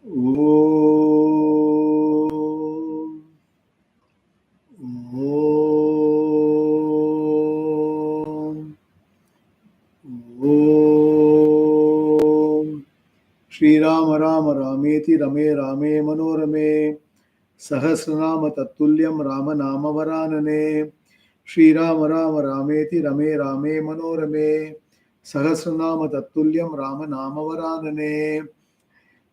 Om. Om. Om. Shri Rama Rama Rameti Rame Rame Manorame Sahasranama Tattulyam Rama Nama Varanane Shri Rama Rama Rameti Rame Rame Manorame Sahasranama Tattulyam Rama Nama Varanane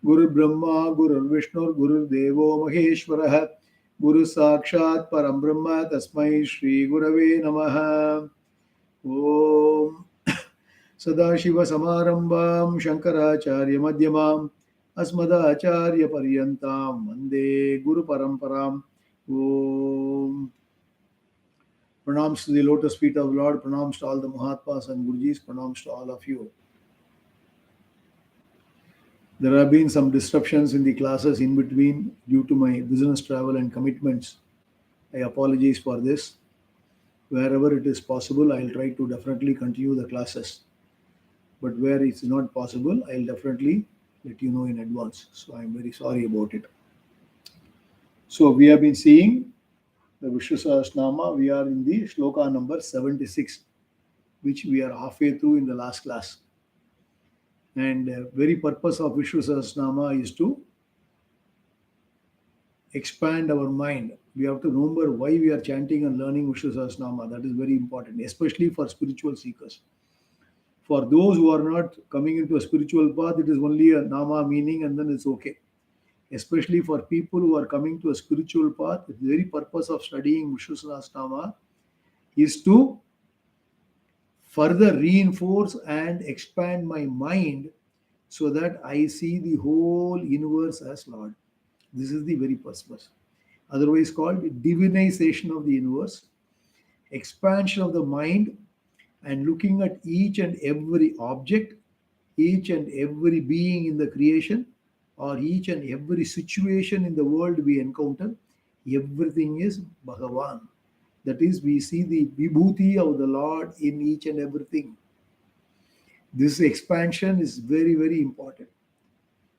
Guru Brahma Guru Vishnu Guru Devo Maheshwarah Guru Sakshat Param Brahma Tasmai Shri Gurave Namaha Om Sadashiva Samarambam Shankaracharya Madhyamam Asmadacharya Paryantam Vande Guru Paramparam Om. Pranams to the lotus feet of Lord, pranams to all the Mahatmas and Gurujis, pranams to all of you. There have been some disruptions in the classes in between due to my business travel and commitments. I apologize for this. Wherever it is possible, I'll try to definitely continue the classes. But where it's not possible, I'll definitely let you know in advance. So I'm very sorry about it. So we have been seeing the Vishnu Sahasranamam. We are in the shloka number 76, which we are halfway through in the last class. And the very purpose of Vishnu Sahasranamam is to expand our mind. We have to remember why we are chanting and learning Vishnu Sahasranamam. That is very important, especially for spiritual seekers. For those who are not coming into a spiritual path, it is only a Nama meaning and then it's okay. Especially for people who are coming to a spiritual path, the very purpose of studying Vishnu Sahasranamam is to further reinforce and expand my mind so that I see the whole universe as Lord. This is the very purpose. Otherwise called divinization of the universe, expansion of the mind, and looking at each and every object, each and every being in the creation, or each and every situation in the world we encounter, everything is Bhagavan. That is, we see the vibhuti of the Lord in each and everything. This expansion is very, very important.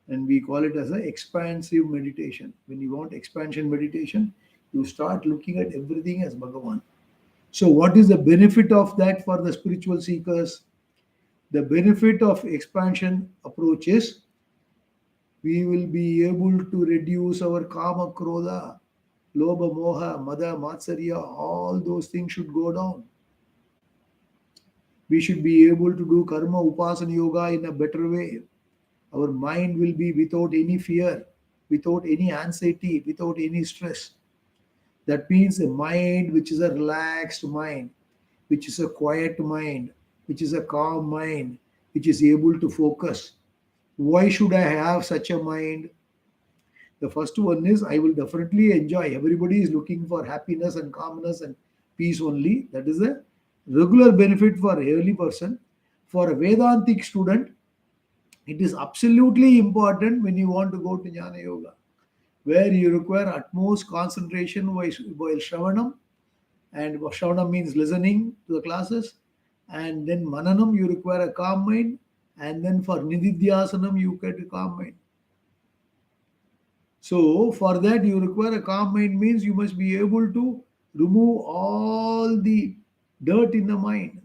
And we call it as an expansive meditation. When you want expansion meditation, you start looking at everything as Bhagavan. So what is the benefit of that for the spiritual seekers? The benefit of expansion approach is we will be able to reduce our kama, krodha, lobha, moha, mada, matsarya, all those things should go down. We should be able to do karma, upasana, yoga in a better way. Our mind will be without any fear, without any anxiety, without any stress. That means a mind which is a relaxed mind, which is a quiet mind, which is a calm mind, which is able to focus. Why should I have such a mind? The first one is I will definitely enjoy. Everybody is looking for happiness and calmness and peace only. That is a regular benefit for every person. For a Vedantic student, it is absolutely important when you want to go to Jnana Yoga, where you require utmost concentration while Shravanam, and Shravanam means listening to the classes, and then Mananam, you require a calm mind, and then for Nididhyasanam, you get a calm mind. So for that, you require a calm mind means you must be able to remove all the dirt in the mind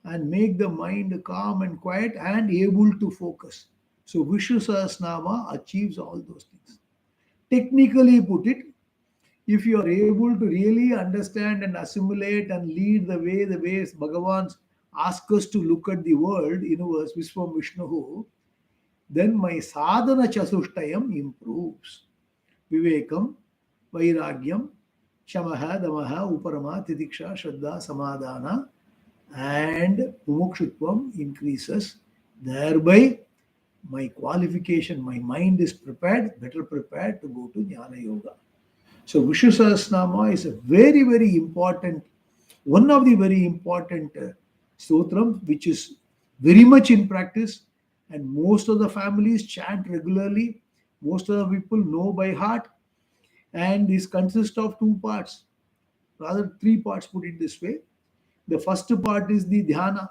and make the mind calm and quiet and able to focus. So Vishnu Sahasranama achieves all those things. Technically put it, if you are able to really understand and assimilate and lead the ways Bhagavan asks us to look at the world, universe, Vishwam Vishnu, then my sadhana chatushtayam improves. Vivekam, Vairagyam, Shamaha, Damaha, Uparama, Titiksha, Shraddha, Samadhana, and Mumukshutvam increases. Thereby, my qualification, my mind is prepared, better prepared to go to Jnana Yoga. So Vishnu Sahasranama is a very, very important, one of the very important stotram, which is very much in practice, and most of the families chant regularly. Most of the people know by heart, and this consists of two parts, rather three parts, put it this way. The first part is the dhyana.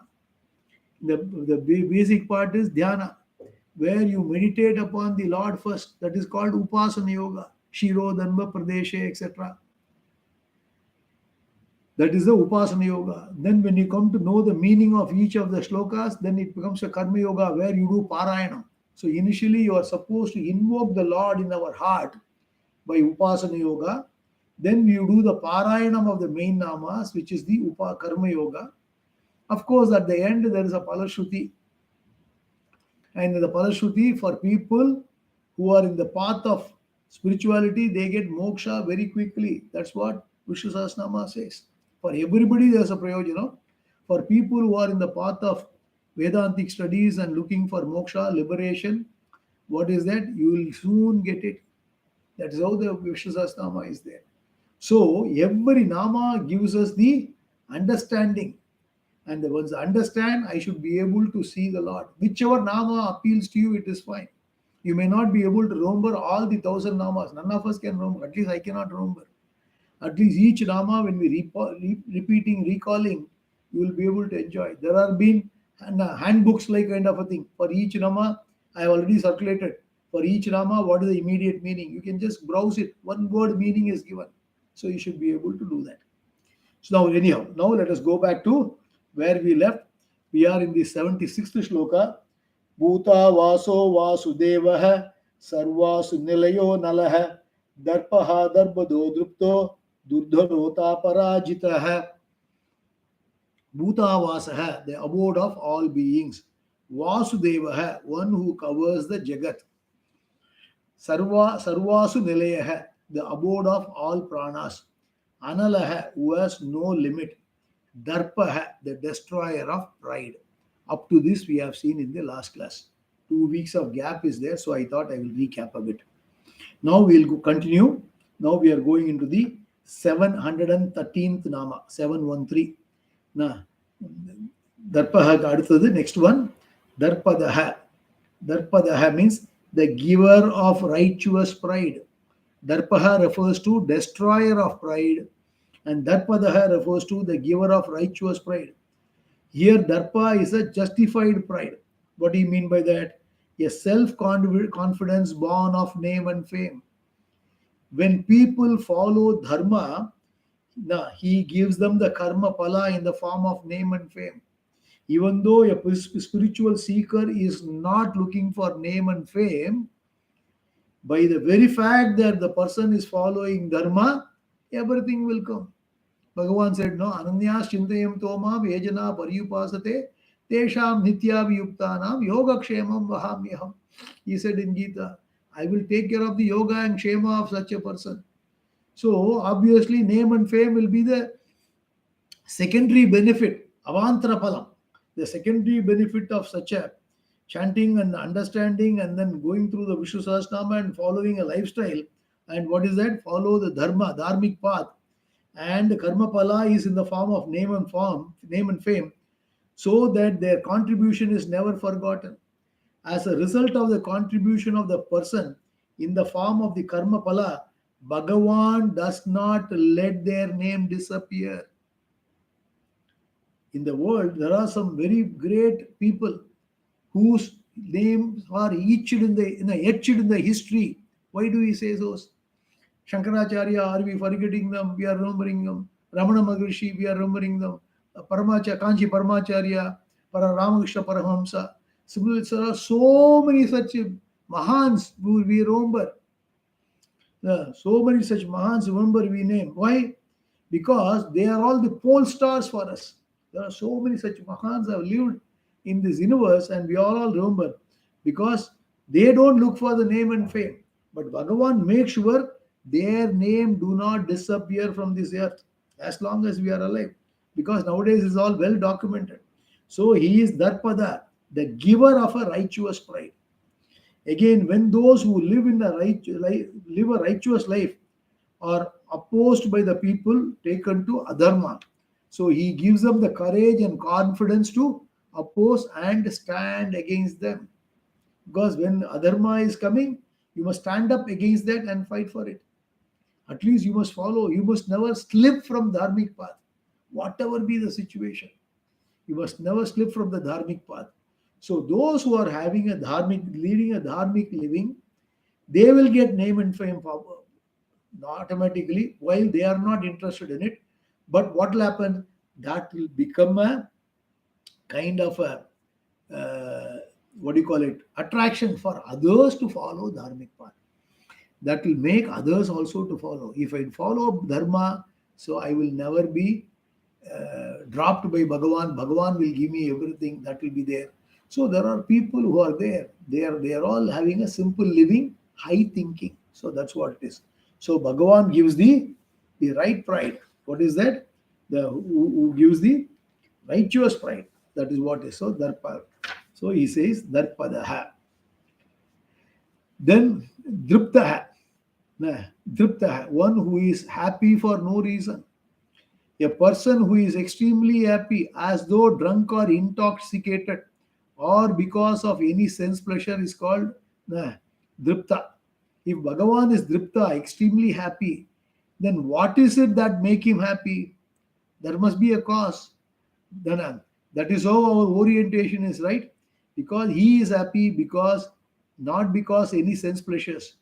The basic part is dhyana. where you meditate upon the Lord first. That is called Upasana Yoga. Shiro, Dhanva, Pradeshe, etc. That is the Upasana Yoga. Then when you come to know the meaning of each of the shlokas, then it becomes a Karma Yoga where you do Parayanam. So initially you are supposed to invoke the Lord in our heart by Upasana Yoga. Then you do the Parayanam of the main Namas, which is the Karma Yoga. Of course, at the end there is a Palashruti. And the Palashruti, for people who are in the path of spirituality, they get moksha very quickly. That's what Vishnu Sahasranamam says. For everybody, there's a prayojana. For people who are in the path of Vedantic studies and looking for moksha, liberation, what is that? You will soon get it. That is how the Vishnu Sahasranamam is there. So every Nama gives us the understanding. And once I understand, I should be able to see the Lord. Whichever Nama appeals to you, it is fine. You may not be able to remember all the 1,000 Namas. None of us can remember. At least I cannot remember. At least each Nama, when we repeating, recalling, you will be able to enjoy. There have been handbooks like kind of a thing. For each Nama, I have already circulated. For each Nama, what is the immediate meaning? You can just browse it. One word meaning is given. So you should be able to do that. So now anyhow, now let us go back to where we left. We are in the 76th shloka. Bhuta vaso vasudevah sarvasu nilayo nalah darpaha darbado drupto durdharota parajitah. Bhuta vasaha, the abode of all beings. Vasudevah, one who covers the jagat. Sarvasu nilayah, the abode of all pranas. Analaha, who has no limit. Darpaha, the destroyer of pride. Up to this, we have seen in the last class. 2 weeks of gap is there, so I thought I will recap a bit. Now we will continue. Now we are going into the 713th Nama, 713. Now, Darpaha aduthathu, next one, Darpadaha. Darpadaha means the giver of righteous pride. Darpaha refers to destroyer of pride, and Darpadaha refers to the giver of righteous pride. Here, Darpa is a justified pride. What do you mean by that? A self-confidence born of name and fame. When people follow Dharma, he gives them the karma pala in the form of name and fame. Even though a spiritual seeker is not looking for name and fame, by the very fact that the person is following Dharma, everything will come. Bhagavan said, no, ananyas chintayam tomam yajana paryupasate tesham nityaviyuktanam yogakshemam vahamyaham. He said in Gita, I will take care of the yoga and kshema of such a person. So obviously name and fame will be the secondary benefit, avantara palam. The secondary benefit of such a chanting and understanding and then going through the Vishnu Sahasranama and following a lifestyle. And what is that? Follow the dharma, dharmic path. And the karma pala is in the form of name and fame, so that their contribution is never forgotten. As a result of the contribution of the person in the form of the karma pala, Bhagavan does not let their name disappear. In the world, there are some very great people whose names are etched in the history. Why do we say those? Shankaracharya, are we forgetting them? We are remembering them. Ramana Maharishi, we are remembering them. Kanchi Paramacharya, Ramakrishna Paramahamsa. There are so many such Mahans who we remember. So many such Mahans remember we name. Why? Because they are all the pole stars for us. There are so many such Mahans have lived in this universe and we all remember. Because they don't look for the name and fame. But Bhagavan makes sure their name do not disappear from this earth as long as we are alive, because nowadays is all well documented. So he is Darpada, the giver of a righteous pride. Again, when those who live a righteous life are opposed by the people taken to adharma, so he gives them the courage and confidence to oppose and stand against them. Because when adharma is coming, you must stand up against that and fight for it. At least you must follow. You must never slip from dharmic path. Whatever be the situation, you must never slip from the dharmic path. So those who are having a dharmic, leading a dharmic living, they will get name and fame automatically, while they are not interested in it. But what will happen? That will become a kind of a what do you call it? Attraction for others to follow dharmic path. That will make others also to follow. If I follow dharma, so I will never be dropped by Bhagavan. Bhagavan will give me everything that will be there. So there are people who are there. They are all having a simple living, high thinking. So that's what it is. So Bhagavan gives the right pride. What is that? The who gives the righteous pride. That is what is so darpa. So he says darpadaha. Then driptaha. Driptaha, one who is happy for no reason. A person who is extremely happy, as though drunk or intoxicated, or because of any sense pleasure, is called dripta. If Bhagavan is dripta, extremely happy, then what is it that make him happy? There must be a cause. Then that is how our orientation is, right? Because he is happy, because not because any sense pleasures,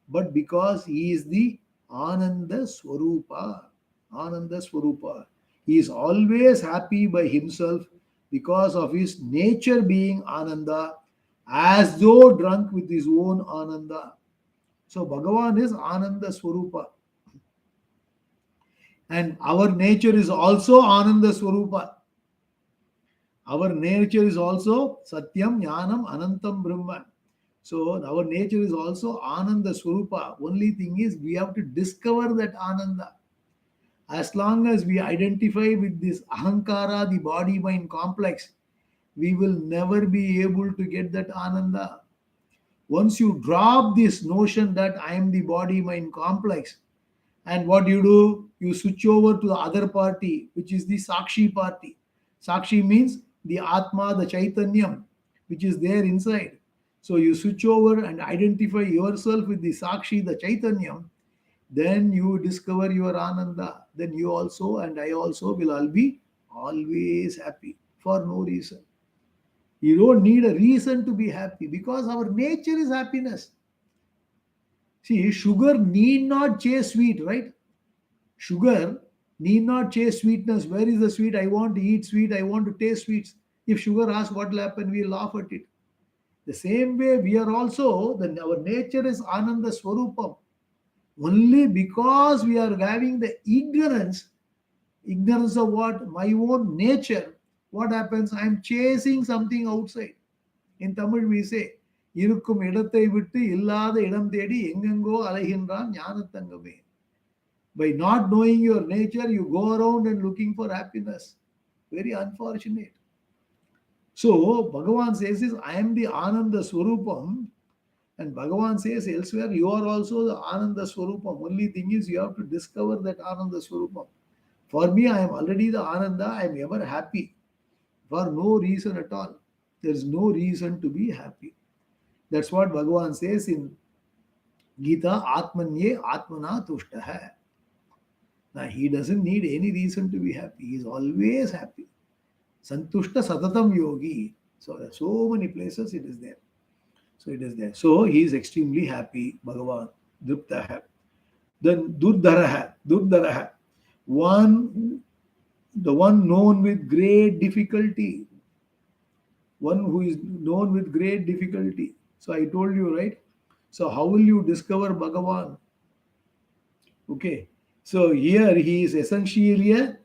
but because he is the Ananda Swarupa. Ananda Swarupa. He is always happy by himself because of his nature being Ananda, as though drunk with his own Ananda. So Bhagavan is Ananda Swarupa. And our nature is also Ananda Swarupa. Our nature is also Satyam, Jnanam, Anantam, Brahma. So our nature is also Ananda Swarupa. Only thing is we have to discover that Ananda. As long as we identify with this Ahankara, the body mind complex, we will never be able to get that Ananda. Once you drop this notion that I am the body mind complex, and what do? You switch over to the other party, which is the Sakshi party. Sakshi means the Atma, the Chaitanyam, which is there inside. So you switch over and identify yourself with the Sakshi, the Chaitanyam, then you discover your Ananda. Then you also and I also will all be always happy for no reason. You don't need a reason to be happy because our nature is happiness. See, sugar need not chase sweet, right? Sugar need not chase sweetness. Where is the sweet? I want to eat sweet. I want to taste sweets. If sugar asks what will happen, we laugh at it. The same way we are also, our nature is Ananda Swarupam. Only because we are having the ignorance of what? My own nature. What happens? I am chasing something outside. In Tamil we say, இருக்கும் இடத்தை விட்டு இல்லாத இடம் தேடி எங்கெங்கோ அலைகின்றான் ஞானத்தங்கமே. By not knowing your nature, you go around and looking for happiness. Very unfortunate. So Bhagavan says is, I am the Ananda Swarupam. And Bhagavan says elsewhere, you are also the Ananda Swarupam. Only thing is you have to discover that Ananda Swarupam. For me, I am already the Ananda. I am ever happy. For no reason at all. There is no reason to be happy. That's what Bhagavan says in Gita, Atmanye Atmana Tushtaha. Now, he doesn't need any reason to be happy. He is always happy. Santushta Satatam Yogi. So, there are so many places it is there. So, it is there. So, he is extremely happy, Bhagavan. Druptaha. Then, Durdaraha. Durdaraha. The one known with great difficulty. One who is known with great difficulty. So, I told you, right? So, how will you discover Bhagavan? Okay. So here he is essentially a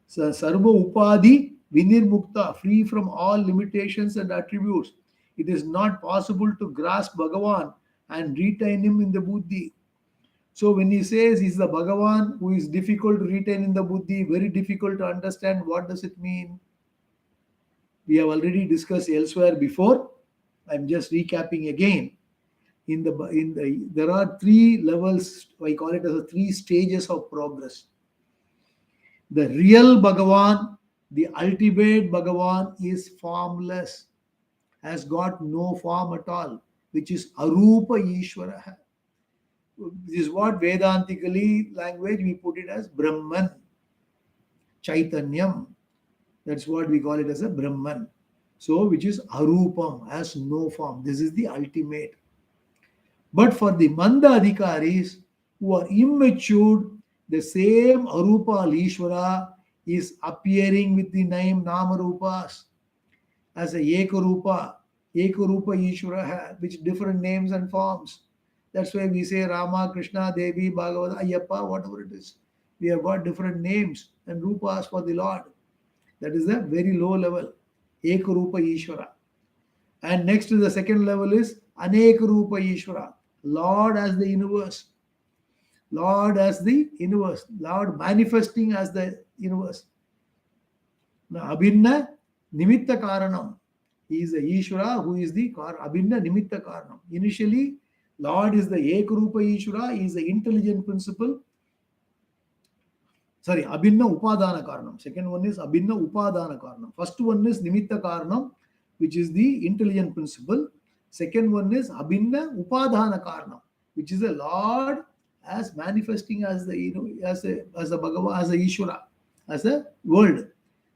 sarva upadi vinirmukta, free from all limitations and attributes. It is not possible to grasp Bhagavan and retain him in the buddhi. So when he says he's the Bhagavan who is difficult to retain in the buddhi, very difficult to understand, what does it mean? We have already discussed elsewhere before. I'm just recapping again. There are three levels. I call it as a three stages of progress. The real Bhagavan, the ultimate Bhagavan, is formless, has got no form at all, which is Arupa Ishvara. This is what Vedantically language we put it as Brahman, Chaitanyam. That's what we call it as a Brahman. So, which is arupam, has no form. This is the ultimate. But for the Manda Adhikaris who are immature, the same Arupa Ishvara is appearing with the name Namarupas as a Ekarupa. Ekarupa Ishvara which different names and forms. That's why we say Rama, Krishna, Devi, Bhagavata, Ayyappa, whatever it is. We have got different names and rupas for the Lord. That is a very low level. Ekarupa Ishvara. And next to the second level is Anekarupa Ishvara. Lord as the universe. Lord as the universe. Lord manifesting as the universe. Now, Abhinna Nimitta Karanam. He is the Ishvara who is the Abhinna Nimitta Karanam. Initially, Lord is the Ekarupa Ishvara. He is the intelligent principle. Sorry, Abhinna Upadana Karanam. Second one is Abhinna Upadana Karanam. First one is Nimitta Karanam, which is the intelligent principle. Second one is Abhinna Upadana Karanam, which is a Lord as manifesting as the as a Bhagavan, as a Ishvara, as a world.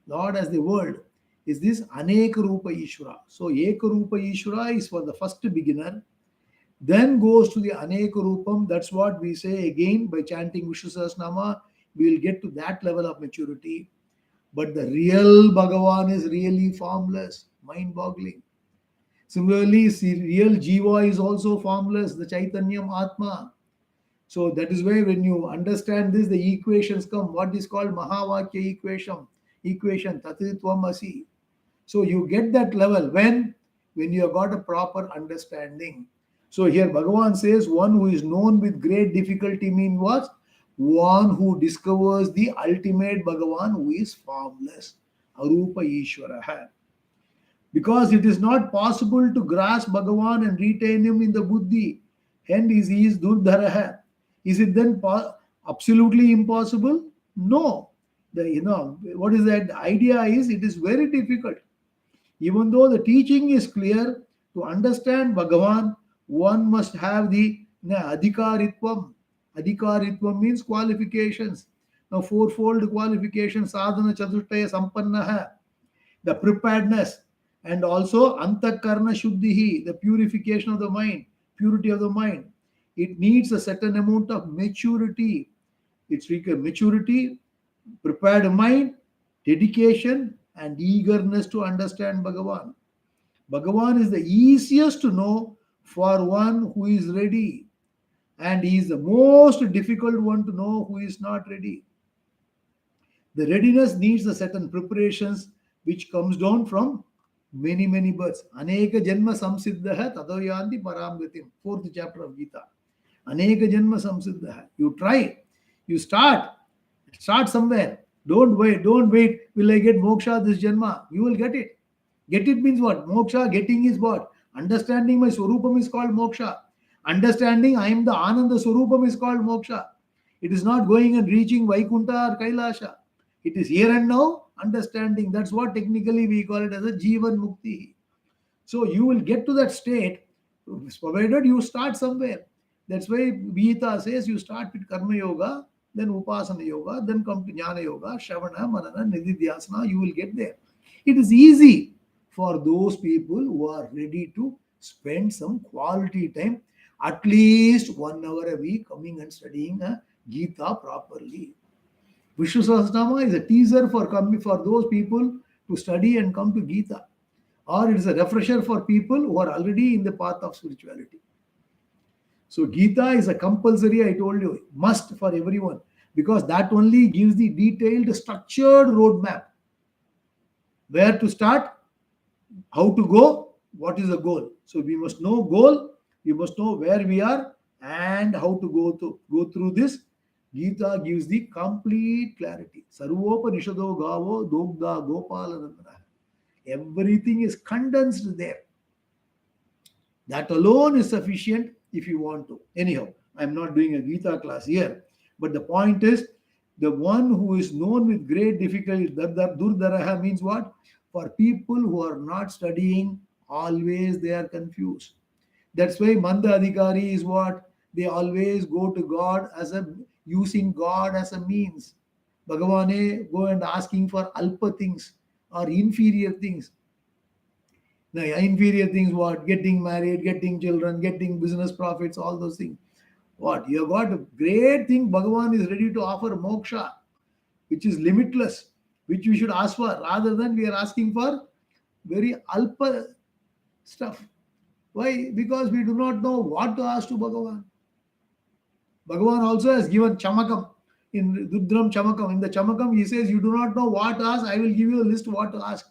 Lord as the world is this Aneka Rupa Ishvara. So Eka Rupa Ishvara is for the first beginner. Then goes to the Aneka Rupam. That's what we say again by chanting Vishnu Sahasranamam. We will get to that level of maturity. But the real Bhagavan is really formless, mind-boggling. Similarly, real Jiva is also formless, the Chaitanyam Atma. So that is why when you understand this, the equations come. What is called Mahavakya equation, Tatitvam Asi. So you get that level when you have got a proper understanding. So here Bhagavan says one who is known with great difficulty means what? One who discovers the ultimate Bhagavan who is formless. Arupa Ishvara. Because it is not possible to grasp Bhagavan and retain him in the buddhi. Hence he is durdharaha. Is it then absolutely impossible? No. What is that? The idea is it is very difficult. Even though the teaching is clear, to understand Bhagavan, one must have the adhikaritvam. Adhikaritvam means qualifications. Now, fourfold qualifications, sadhana chatushtaya sampannaha, the preparedness, and also antakarna shuddhihi, the purification of the mind, purity of the mind. It needs a certain amount of maturity. It's required maturity, prepared mind, dedication, and eagerness to understand Bhagavan. Bhagavan is the easiest to know for one who is ready, and he is the most difficult one to know who is not ready. The readiness needs a certain preparations which comes down from many births. Aneka janma samsiddha tadoyanti paramgatim. Fourth chapter of Gita. Aneka janma samsiddha. You try, you start somewhere. Don't wait. Will I get moksha this janma? You will get it. Get it means what? Moksha, getting is what? Understanding my Swarupam is called moksha. Understanding I am the Ananda Swarupam is called moksha. It is not going and reaching Vaikuntha or Kailasha. It is here and now understanding. That's what technically we call it as a Jivan Mukti. So you will get to that state provided you start somewhere. That's why Gita says you start with Karma Yoga, then Upasana Yoga, then come to Jnana Yoga, Shravana, Manana, Nididhyasana. You will get there. It is easy for those people who are ready to spend some quality time, at least 1 hour a week, coming and studying Gita properly. Vishnu Sahasranamam is a teaser for those people to study and come to Gita, or it is a refresher for people who are already in the path of spirituality. So Gita is a compulsory, I told you, must for everyone, because that only gives the detailed, structured roadmap. Where to start, how to go, what is the goal. So we must know goal, we must know where we are and how to go through this. Gita gives the complete clarity. Sarvopanishado gavo dogda gopalanandana. Everything is condensed there. That alone is sufficient if you want to. Anyhow, I'm not doing a Gita class here. But the point is, the one who is known with great difficulty, durdaraha means what? For people who are not studying, always they are confused. That's why Manda Adhikari is what? They always go to God using God as a means. Bhagavane go and asking for alpa things or inferior things. The inferior things, what? Getting married, getting children, getting business profits, all those things. What? You have got a great thing. Bhagavan is ready to offer moksha, which is limitless, which we should ask for, rather than we are asking for very alpa stuff. Why? Because we do not know what to ask to Bhagavan. Bhagavan also has given chamakam in Rudram Chamakam. In the Chamakam, he says, you do not know what to ask, I will give you a list what to ask.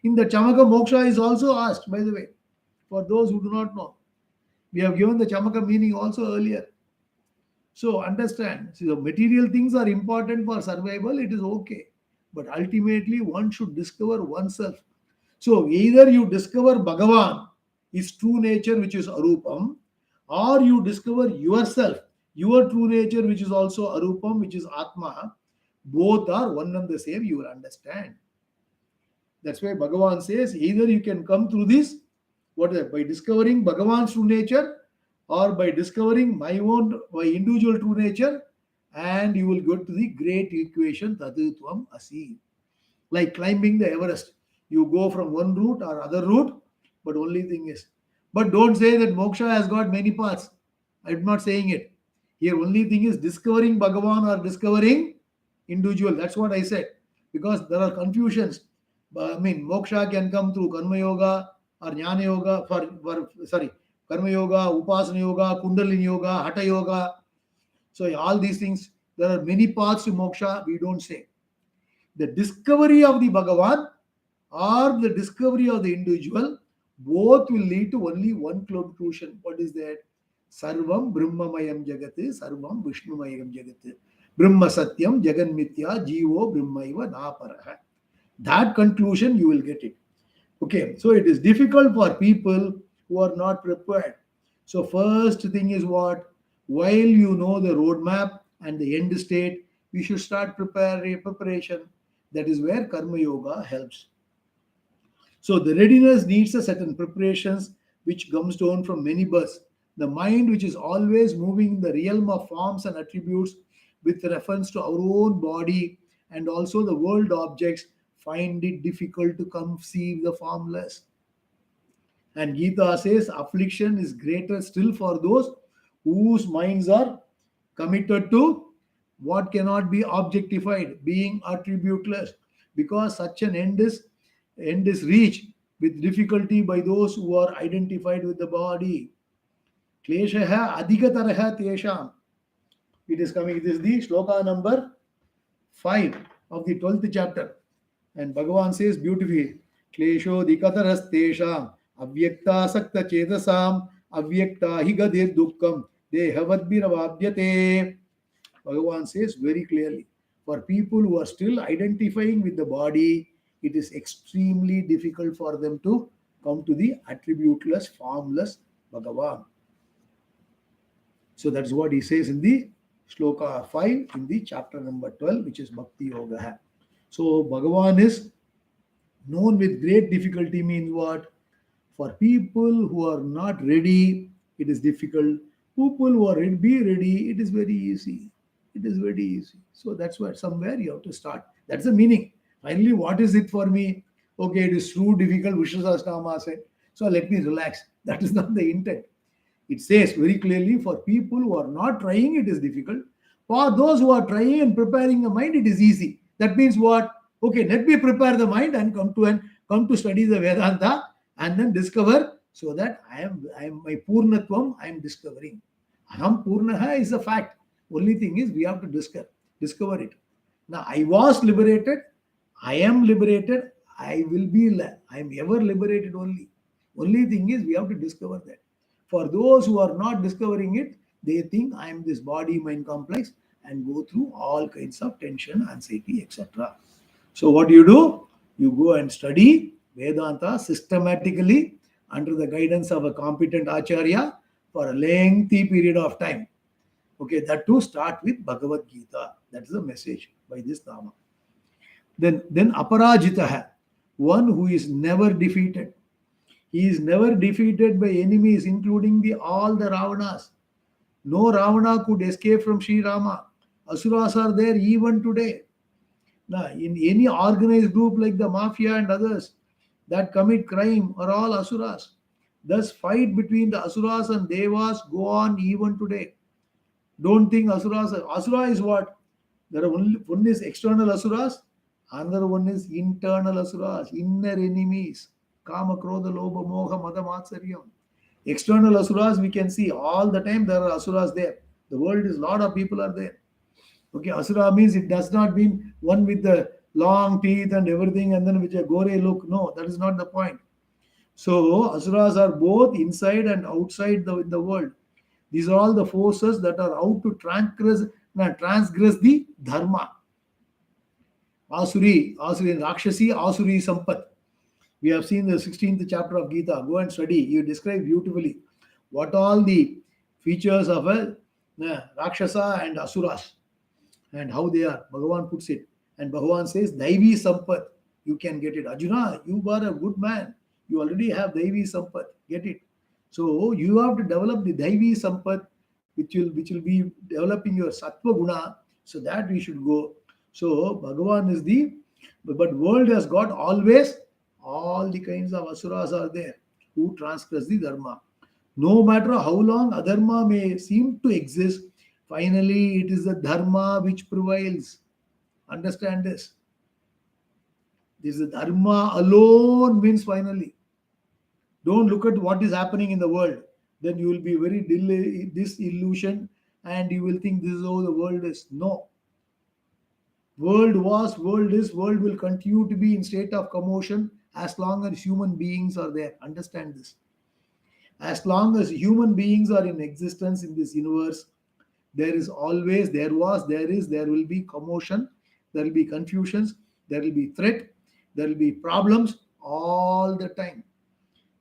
In the Chamakam, moksha is also asked, by the way, for those who do not know. We have given the Chamakam meaning also earlier. So understand, see, the material things are important for survival, it is okay. But ultimately, one should discover oneself. So either you discover Bhagavan, his true nature, which is Arupam, or you discover yourself, your true nature, which is also Arupam, which is Atma. Both are one and the same, you will understand. That's why Bhagavan says either you can come through this, what is that? By discovering Bhagavan's true nature, or by discovering my individual true nature, and you will go to the great equation Tadutvam Asi. Like climbing the Everest. You go from one route or other route, but only thing is, but don't say that moksha has got many paths. I'm not saying it. Here, only thing is discovering Bhagavan or discovering individual. That's what I said. Because there are confusions. I mean, moksha can come through karma yoga or jnana yoga, karma yoga, upasana yoga, kundalini yoga, hatha yoga. So all these things, there are many paths to moksha. We don't say the discovery of the Bhagavan or the discovery of the individual, both will lead to only one conclusion. What is that? Sarvam Brahmamayam Jagat, Sarvam Vishnumayam Jagat. Brahma Satyam, Jagan Mithya, Jivo Brahmaiva Naparaha. That conclusion you will get it. Okay, so it is difficult for people who are not prepared. So, first thing is what? While you know the roadmap and the end state, we should start preparation. That is where Karma Yoga helps. So the readiness needs a certain preparations which comes down from many births. The mind, which is always moving in the realm of forms and attributes with reference to our own body and also the world objects, find it difficult to conceive the formless. And Gita says affliction is greater still for those whose minds are committed to what cannot be objectified, being attributeless, because such an end is reached with difficulty by those who are identified with the body. Kleshaha adhikataraha tesham. It is coming. This is the shloka number 5 of the 12th chapter. And Bhagavan says beautifully, Klesho dikataras tesham avyakta sakta chetasam avyakta higadir dukkam dehavadbhiravabhyate. Bhagavan says very clearly, for people who are still identifying with the body, it is extremely difficult for them to come to the attributeless, formless Bhagavan. So that's what he says in the shloka 5 in the chapter number 12, which is Bhakti Yoga. So Bhagavan is known with great difficulty means what? For people who are not ready, it is difficult. People who are ready, it is very easy. It is very easy. So that's why somewhere you have to start. That's the meaning. Finally, what is it for me? Okay, it is too difficult, Vishnu Sahasranamam said. So let me relax. That is not the intent. It says very clearly, for people who are not trying, it is difficult. For those who are trying and preparing the mind, it is easy. That means what? Okay, let me prepare the mind and come to study the Vedanta and then discover, so that I am my Purnatvam, I am discovering. Aham Purnaha is a fact. Only thing is we have to discover it. Now I was liberated, I am liberated, I will be, I am ever liberated only. Only thing is we have to discover that. For those who are not discovering it, they think I am this body mind complex and go through all kinds of tension, anxiety, etc. So what do? You go and study Vedanta systematically under the guidance of a competent Acharya for a lengthy period of time. Okay, that to start with Bhagavad Gita. That's the message by this Nama. Then Aparajitaha, one who is never defeated. He is never defeated by enemies, including all the Ravanas. No Ravana could escape from Sri Rama. Asuras are there even today. Now, in any organized group like the mafia and others, that commit crime are all asuras. Thus, fight between the asuras and devas go on even today. Don't think asuras. Asura is what? There are only one is external asuras, another one is internal asuras, inner enemies. Kama, Krodha, Lobha, Moha, Mada, Matsaryam. External asuras we can see all the time. There are asuras there. The world is lot of people are there. Okay, asura means it does not mean one with the long teeth and everything and then with a gore look. No, that is not the point. So asuras are both inside and outside in the world. These are all the forces that are out to transgress the dharma. Asuri, Rakshasi, Asuri Sampat. We have seen the 16th chapter of Gita. Go and study. You describe beautifully what all the features of a Rakshasa and Asuras and how they are. Bhagavan puts it. And Bhagavan says, Daivi Sampat. You can get it. Arjuna, you are a good man. You already have Daivi Sampat. Get it. So you have to develop the Daivi Sampat, which will be developing your Sattva Guna. So that we should go. So Bhagavan is but world has got always all the kinds of asuras are there who transgress the dharma. No matter how long adharma may seem to exist, finally it is the dharma which prevails. Understand this. This is dharma alone wins finally. Don't look at what is happening in the world. Then you will be very disillusioned and you will think this is how the world is. No. World was, world is, world will continue to be in state of commotion as long as human beings are there. Understand this. As long as human beings are in existence in this universe, there is always, there was, there is, there will be commotion, there will be confusions, there will be threat, there will be problems all the time.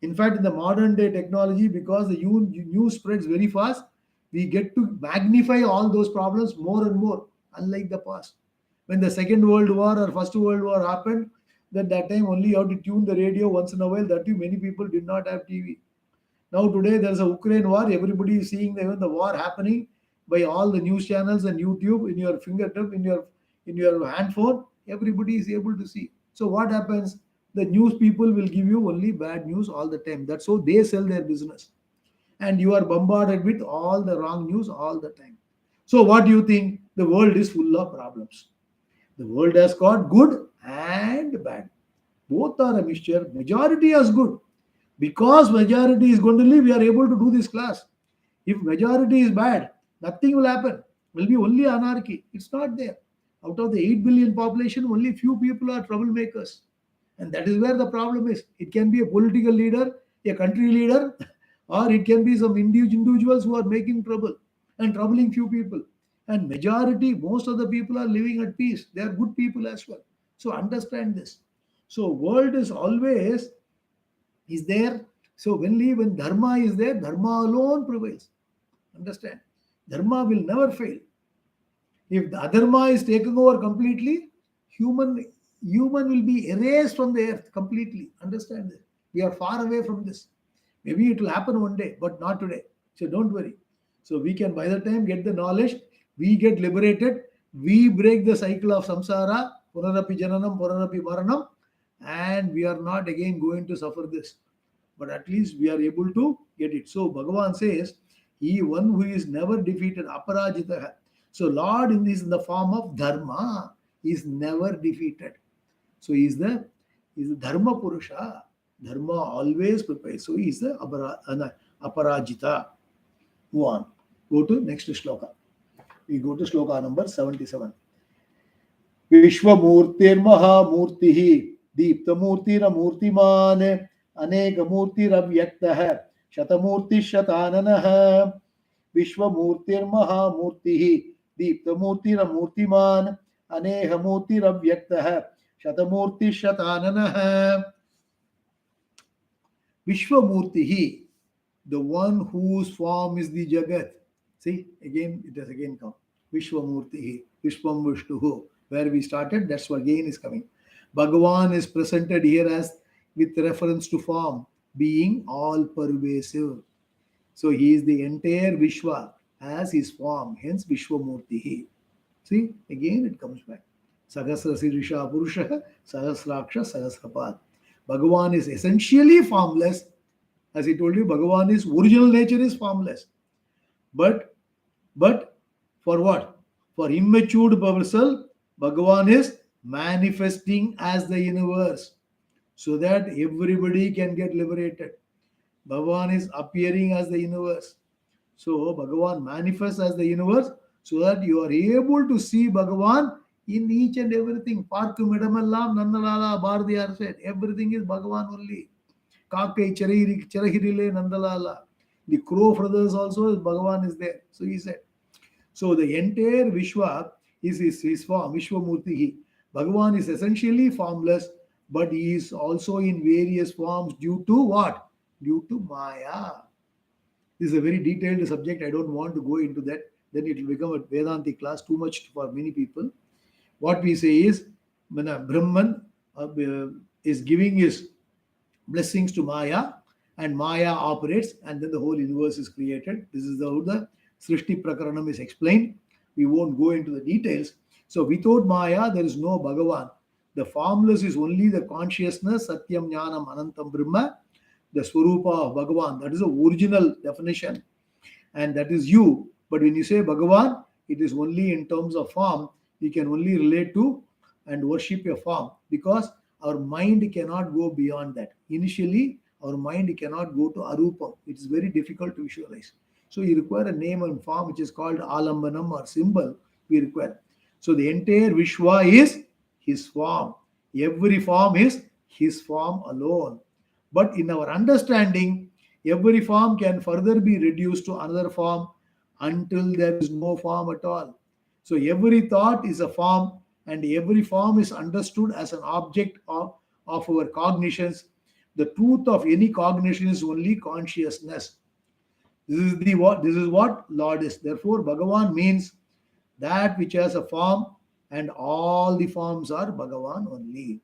In fact, in the modern day technology, because the news spreads very fast, we get to magnify all those problems more and more, unlike the past. When the Second World War or First World War happened, that time only you have to tune the radio once in a while. That too, many people did not have TV. Now today there's a Ukraine war. Everybody is seeing even the war happening by all the news channels and YouTube in your fingertip, in your handphone. Everybody is able to see. So what happens? The news people will give you only bad news all the time. That's how they sell their business. And you are bombarded with all the wrong news all the time. So what do you think? The world is full of problems. The world has got good and bad. Both are a mixture. Majority is good. Because majority is going to live, we are able to do this class. If majority is bad, nothing will happen. It will be only anarchy. It's not there. Out of the 8 billion population, only few people are troublemakers. And that is where the problem is. It can be a political leader, a country leader, or it can be some individuals who are making trouble and troubling few people. And majority, most of the people are living at peace. They are good people as well. So understand this. So world is always is there. So when dharma is there, dharma alone prevails. Understand? Dharma will never fail. If the adharma is taken over completely, human will be erased from the earth completely. Understand this? We are far away from this. Maybe it will happen one day, but not today. So don't worry. So we can by the time get the knowledge, we get liberated, we break the cycle of samsara, punarapi jananam, punarapi maranam, and we are not again going to suffer this. But at least we are able to get it. So Bhagavan says, he one who is never defeated, aparajita. So Lord in the form of dharma is never defeated. So he is the dharma purusha. Dharma always prepares. So he is the aparajita. Move on. Go to next shloka. We go to shloka number 77. Vishwamurtir Mahamurtihi Deeptamurtira Murtiman Anekamurtiravyaktaha Shatamurti Shatananaha Vishwamurtir Mahamurtihi Deeptamurtira Murtiman Anekamurtiravyaktaha Shatamurti Shatananaha. Vishwamurtihi, the one whose form is the Jagat. See, again, it has again come. Vishwamurtihi, Vishwam Vishnuhu. Where we started, that's what again is coming. Bhagavan is presented here as with reference to form, being all pervasive. So he is the entire Vishwa as his form, hence Vishwamurtihi. See, again it comes back. Sahasra Sirisha Purusha, Sahasraksha, Sahasrapad. Bhagavan is essentially formless. As I told you, Bhagavan is original nature is formless. But but for what? For immature person, Bhagavan is manifesting as the universe so that everybody can get liberated. Bhagavan is appearing as the universe. So Bhagavan manifests as the universe so that you are able to see Bhagavan in each and everything. Parkum Idamallam Nandalala Bharadiyar said, everything is Bhagavan only. Kakai Charahirile Nandalala. The Crow brothers also, Bhagavan is there. So he said. So the entire Vishwa is his form, Vishwamurti. Bhagavan is essentially formless, but he is also in various forms due to what? Due to Maya. This is a very detailed subject. I don't want to go into that. Then it will become a Vedanti class, too much for many people. What we say is, when a Brahman is giving his blessings to Maya, and Maya operates, and then the whole universe is created. This is how the Srishti Prakaranam is explained. We won't go into the details. So without Maya, there is no Bhagavan. The formless is only the consciousness, Satyam Jnanam Anantam Brahma, the Swarupa of Bhagavan. That is the original definition. And that is you. But when you say Bhagavan, it is only in terms of form. We can only relate to and worship a form because our mind cannot go beyond that. Initially, our mind cannot go to Arupam. It is very difficult to visualize. So you require a name and form which is called Alambanam or symbol we require. So the entire Vishwa is his form. Every form is his form alone. But in our understanding, every form can further be reduced to another form until there is no form at all. So every thought is a form, and every form is understood as an object of our cognitions. The truth of any cognition is only consciousness. This is what Lord is. Therefore, Bhagavan means that which has a form, and all the forms are Bhagavan only.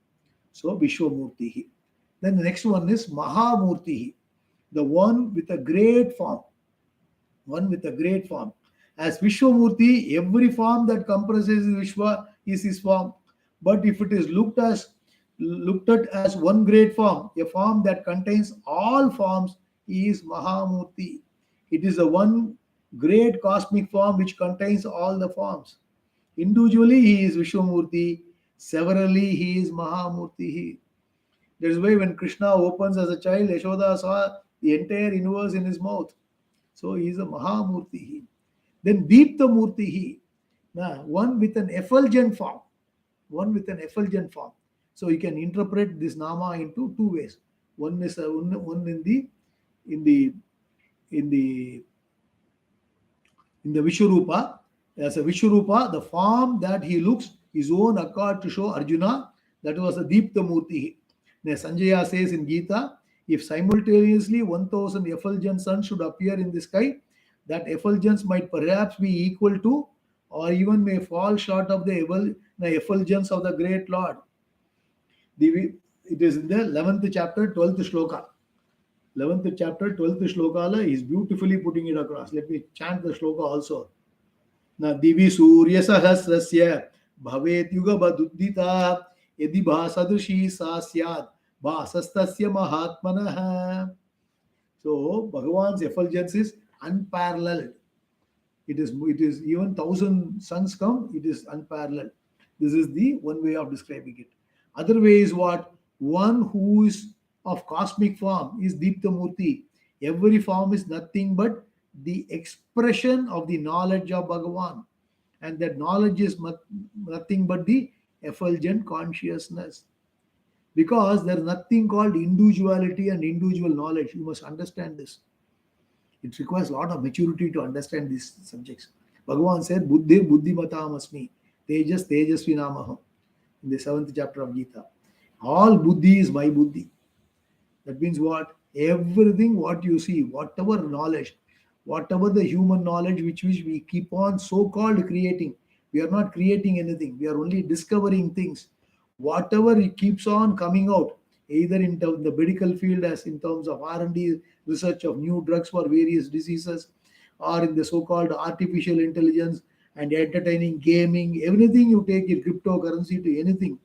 So Vishwamurti. Then the next one is Mahamurti, the one with a great form. One with a great form. As Vishwamurti, every form that comprises Vishwa is his form. But if it is looked at as one great form, a form that contains all forms, he is Mahamurti. It is the one great cosmic form which contains all the forms. Individually, he is Vishwamurti. Severally, he is Mahamurti. That is why when Krishna opens as a child, Yashoda saw the entire universe in his mouth. So he is a Mahamurti. Then Deepta Murti. Now, one with an effulgent form. One with an effulgent form. So you can interpret this Nama into two ways. One is one in the in the in the Vishwarupa. As a Vishwarupa, the form that he looks his own accord to show Arjuna, that was a Deepta Murti. Now, Sanjaya says in Gita, if simultaneously 1000 effulgent suns should appear in the sky, that effulgence might perhaps be equal to or even may fall short of the effulgence of the great Lord. It is in the 11th chapter, 12th shloka. 11th chapter, 12th shloka, he is beautifully putting it across. Let me chant the shloka also. Na divi surya sahasrasya bhavet yuga baduddita yadi bhasadrishi sa syad bhasastasya mahatmanah. So Bhagavan's effulgence is unparalleled. It is even 1000 suns come, it is unparalleled. This is the one way of describing it. Other way is what? One who is of cosmic form is Deepta Murti. Every form is nothing but the expression of the knowledge of Bhagavan. And that knowledge is nothing but the effulgent consciousness. Because there is nothing called individuality and individual knowledge. You must understand this. It requires a lot of maturity to understand these subjects. Bhagavan said, Buddhir Buddhimatam Asmi, Tejas Tejasvi Namaha, in the 7th chapter of Gita. All Buddhi is my Buddhi. That means what? Everything what you see, whatever knowledge, whatever the human knowledge which we keep on so-called creating, we are not creating anything. We are only discovering things. Whatever it keeps on coming out, either in the medical field as in terms of R&D research of new drugs for various diseases, or in the so-called artificial intelligence and entertaining gaming, everything you take your cryptocurrency to anything.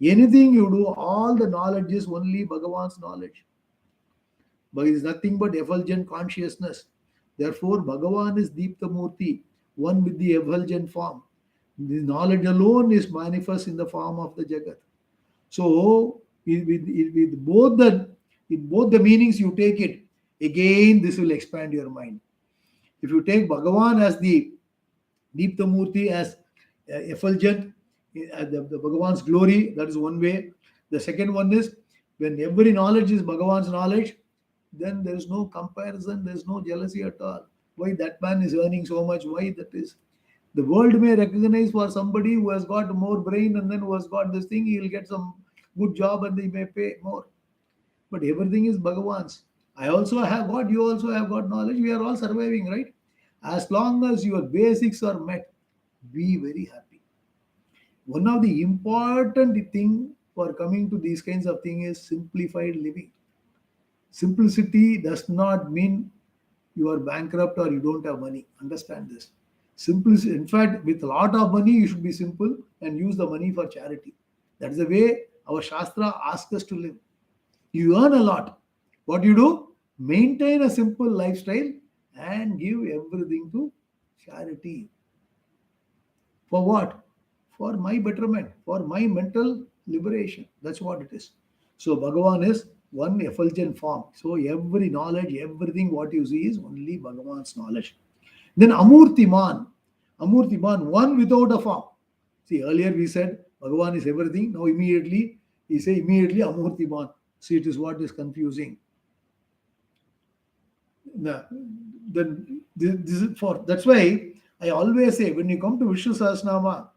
Anything you do, all the knowledge is only Bhagavan's knowledge. But it is nothing but effulgent consciousness. Therefore, Bhagavan is Deeptamurti, one with the effulgent form. The knowledge alone is manifest in the form of the Jagat. So, with both the meanings you take it, again this will expand your mind. If you take Bhagavan as the Deeptamurti, as effulgent, the Bhagavan's glory, that is one way. The second one is when every knowledge is Bhagavan's knowledge, then there is no comparison, there is no jealousy at all. Why that man is earning so much? Why that is? The world may recognize for somebody who has got more brain and then who has got this thing, he will get some good job and they may pay more. But everything is Bhagavan's. I also have got, you also have got knowledge. We are all surviving, right? As long as your basics are met, be very happy. One of the important thing for coming to these kinds of things is simplified living. Simplicity does not mean you are bankrupt or you don't have money. Understand this. Simplicity, in fact, with a lot of money, you should be simple and use the money for charity. That is the way our Shastra asks us to live. You earn a lot. What you do? Maintain a simple lifestyle and give everything to charity. For what? For my betterment, for my mental liberation. That's what it is. So Bhagavan is one effulgent form. So every knowledge, everything what you see is only Bhagavan's knowledge. Then Amurtiman. Amurtiman, one without a form. See, earlier we said Bhagavan is everything. Now immediately, he say immediately Amurtiman. See, it is what is confusing. Now, then this is for, that's why I always say when you come to Vishnu Sahasranamam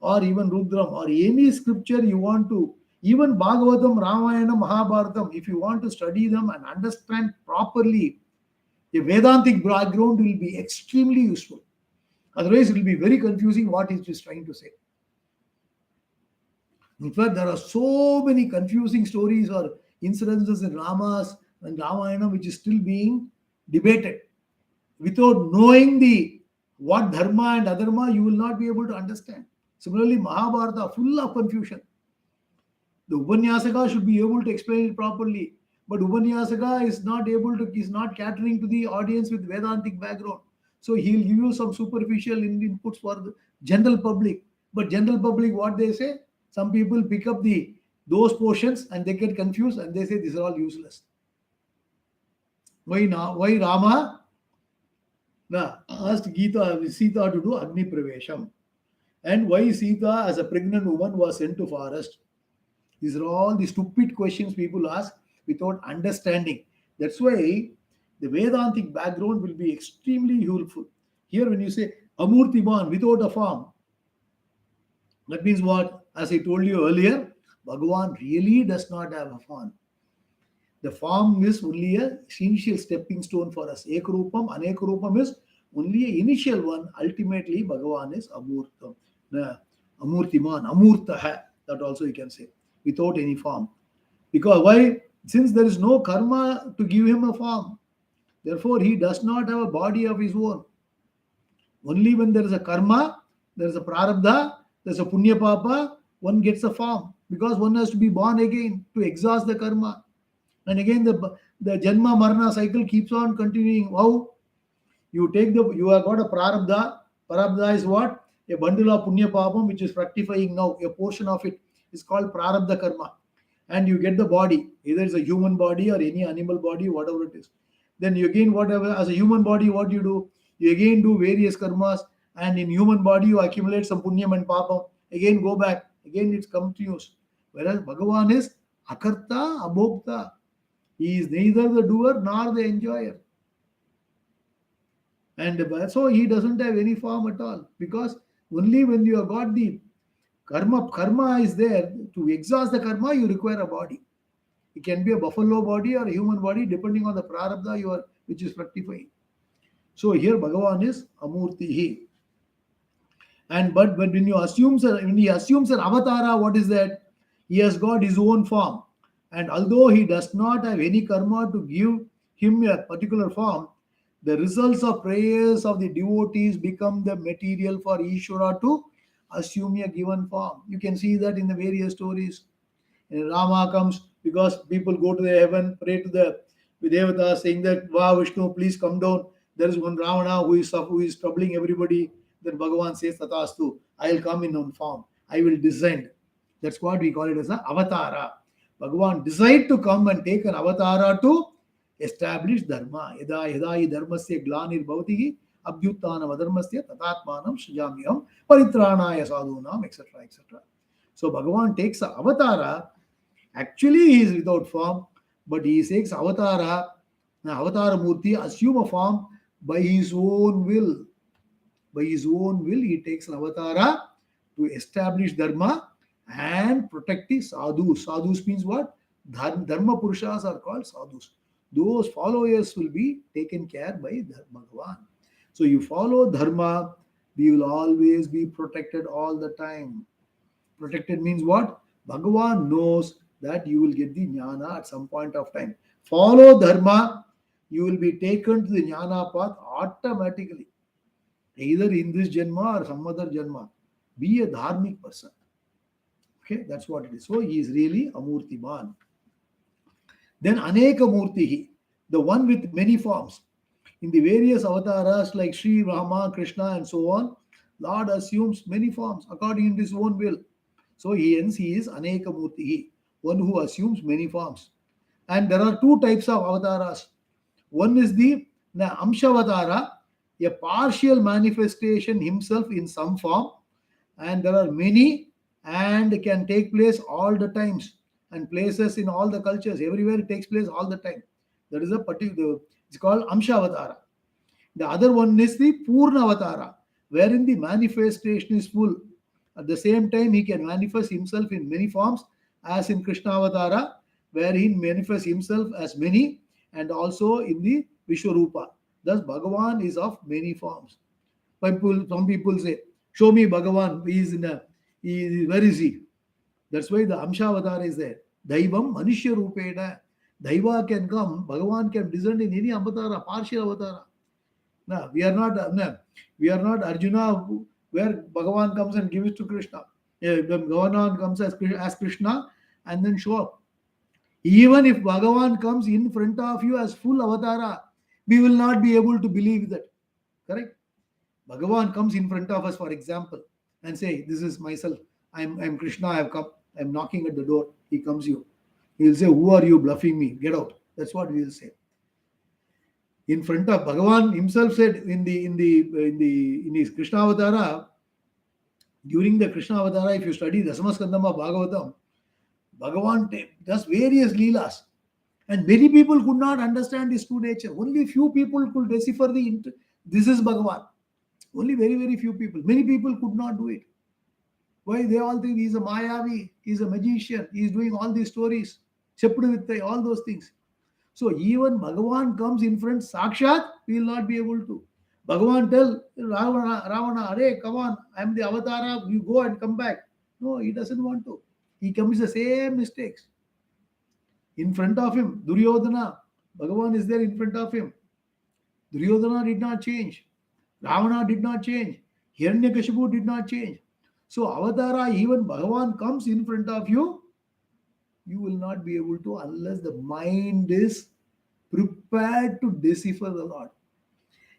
or even Rudram or any scripture you want to, even Bhagavatam, Ramayana, Mahabharatam, if you want to study them and understand properly, a Vedantic background will be extremely useful. Otherwise, it will be very confusing what it is trying to say. In fact, there are so many confusing stories or incidences in Ramas and Ramayana which is still being debated. Without knowing the what dharma and adharma, you will not be able to understand. Similarly, Mahabharata, full of confusion. The Upanyasaka should be able to explain it properly, but Upanyasaka is not catering to the audience with Vedantic background. So he'll give you some superficial inputs for the general public. But general public, what they say, some people pick up those portions and they get confused and they say these are all useless. Why now? Why Rama asked Sita to do Agni Pravesham? And why Sita, as a pregnant woman, was sent to forest? These are all the stupid questions people ask without understanding. That's why the Vedantic background will be extremely helpful. Here, when you say Amurtiman without a form, that means what? As I told you earlier, Bhagavan really does not have a form. The form is only a essential stepping stone for us. Ekarupam, Anekarupam is only an initial one. Ultimately, Bhagavan is Amurtam. Amurtiman, Amurtaha, that also you can say, without any form. Because why? Since there is no karma to give him a form, therefore he does not have a body of his own. Only when there is a karma, there is a prarabdha, there is a punya papa, one gets a form. Because one has to be born again to exhaust the karma. And again, the Janma Marna cycle keeps on continuing. How? You have got a prarabdha. Prarabdha is what? A bundle of punya papam which is fructifying now. A portion of it is called prarabdha karma. And you get the body. Either it's a human body or any animal body, whatever it is. Then you again, whatever, as a human body, what do? You again do various karmas. And in human body, you accumulate some punyam and papam. Again, go back. Again, it continues. Whereas Bhagavan is akarta, abhokta. He is neither the doer nor the enjoyer. And so he doesn't have any form at all. Because only when you have got the karma is there, to exhaust the karma, you require a body. It can be a buffalo body or a human body, depending on the prarabdha which is fructifying. So here Bhagavan is Amurtihi. But when he assumes an avatara, what is that? He has got his own form. And although he does not have any karma to give him a particular form, the results of prayers of the devotees become the material for Ishvara to assume a given form. You can see that in the various stories. And Rama comes because people go to the heaven, pray to the Devata, saying that, wow, Vishnu, please come down. There is one Ravana who is troubling everybody. Then Bhagavan says, Tatastu, I will come in one form. I will descend. That's what we call it as an avatara. Bhagavan decided to come and take an avatara to establish dharma. Yada yada hi dharmasya glanir bhavatihi abhyuttanam adharmasya tatatmanam srijamyam paritranaya sadhunam, etc. etc. So Bhagavan takes an avatara. Actually, he is without form, but he takes avatara. Now, avatara murti assume a form by his own will. By his own will, he takes an avatara to establish dharma and protect the sadhus. Sadhus means what? Dharma purushas are called sadhus. Those followers will be taken care by Bhagavan. So you follow dharma, we will always be protected all the time. Protected means what? Bhagavan knows that you will get the jnana at some point of time. Follow dharma, you will be taken to the jnana path automatically. Either in this janma or some other janma. Be a dharmic person. Okay, that's what it is. So he is really Amurtiman. Then Aneka Murtihi, the one with many forms. In the various avatars like Sri, Rama, Krishna, and so on, Lord assumes many forms according to his own will. So he is Aneka Murtihi, one who assumes many forms. And there are two types of avatars. One is the Amshavatara, a partial manifestation himself in some form, and there are many and can take place all the times and places in all the cultures. Everywhere it takes place all the time. That is a particular, it's called Amshavatara. The other one is the Purna Avatara, wherein the manifestation is full. At the same time, he can manifest himself in many forms, as in Krishna Avatara, where he manifests himself as many, and also in the Vishwarupa. Thus, Bhagavan is of many forms. Some people say, show me Bhagavan, where is he? That's why the Amsha Avatar is there. Daivam Manishya Rupeda. Daiva can come, Bhagavan can descend in any avatara, partial avatara. No, we are not Arjuna, where Bhagavan comes and gives it to Krishna. Bhagavan comes as Krishna and then show up. Even if Bhagavan comes in front of you as full avatara, we will not be able to believe that. Correct? Bhagavan comes in front of us, for example, and say, this is myself. I'm Krishna, I have come. I'm knocking at the door. He comes you. He will say, who are you bluffing me? Get out. That's what we will say. In front of Bhagavan himself said in his Krishna Avatara, during the Krishna Avatara, if you study Dasamaskandama Bhagavatam, Bhagavan does various leelas. And many people could not understand his true nature. Only few people could decipher this is Bhagavan. Only very, very few people. Many people could not do it. Why? They all think he's a Mayavi, he's a magician, he's doing all these stories, all those things. So even Bhagavan comes in front, Sakshat, we will not be able to. Bhagavan tell Ravana, Arey, come on, I'm the Avatara, you go and come back. No, he doesn't want to. He commits the same mistakes. In front of him, Duryodhana, Bhagavan is there in front of him. Duryodhana did not change. Ravana did not change. Hiranyakashipu did not change. So Avatara, even Bhagavan comes in front of you, you will not be able to unless the mind is prepared to decipher the Lord.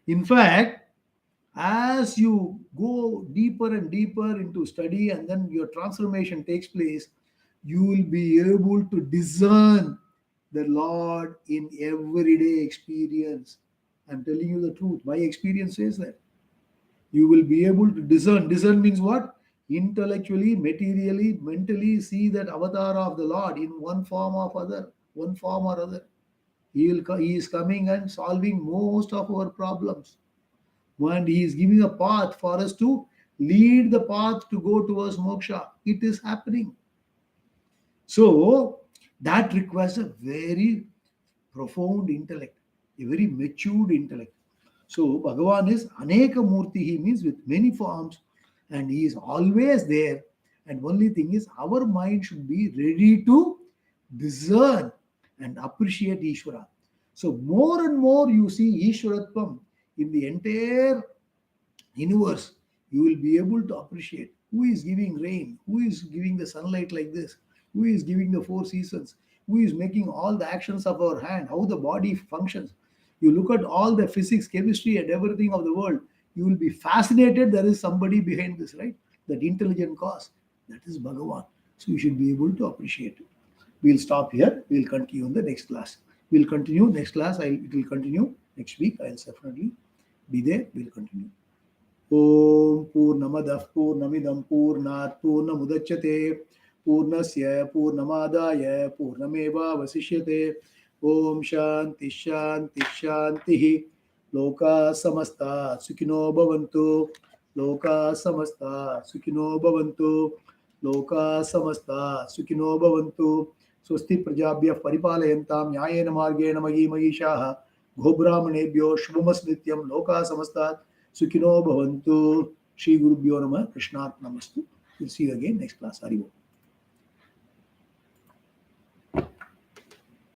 In fact, as you go deeper and deeper into study and then your transformation takes place, you will be able to discern the Lord in everyday experience. I'm telling you the truth. My experience says that. You will be able to discern. Discern means what? Intellectually, materially, mentally see that avatar of the Lord in one form or other. He is coming and solving most of our problems. And he is giving a path for us to lead the path to go towards moksha. It is happening. So that requires a very profound intellect, a very matured intellect. So Bhagavan is Aneka Murti, he means with many forms, and he is always there. And only thing is, our mind should be ready to discern and appreciate Ishvara. So more and more you see Ishvaratvam in the entire universe, you will be able to appreciate Who is giving rain? Who is giving the sunlight like this? Who is giving the four seasons? Who is making all the actions of our hand? How the body functions? You look at all the physics, chemistry, and everything of the world, you will be fascinated. There is somebody behind this, right? That intelligent cause. That is Bhagavan. So you should be able to appreciate it. We'll stop here. We'll continue in the next class. We'll continue next class. It will continue next week. I'll definitely be there. We'll continue. ॐ पूर्णमदः पूर्णमिदं पूर्णात् पूर्णमुदच्यते पूर्णस्य पूर्णमादाय पूर्णमेवावशिष्यते ॐ शान्ति शान्ति शान्तिः लोकाः समस्ताः सुखिनो भवन्तु लोकाः समस्ताः सुखिनो भवन्तु लोकाः समस्ताः सुखिनो भवन्तु स्वस्ति प्रजाभ्यः परिपालयन्तां न्यायेन मार्गेण मयि महीषाः गोब्राह्मणेभ्यो शुभमस्तु नित्यं लोकाः समस्ताः सुखिनो भवन्तु. श्री गुरुभ्यो नमः. कृष्णार्पणमस्तु. We'll see you again next class. Hari Om.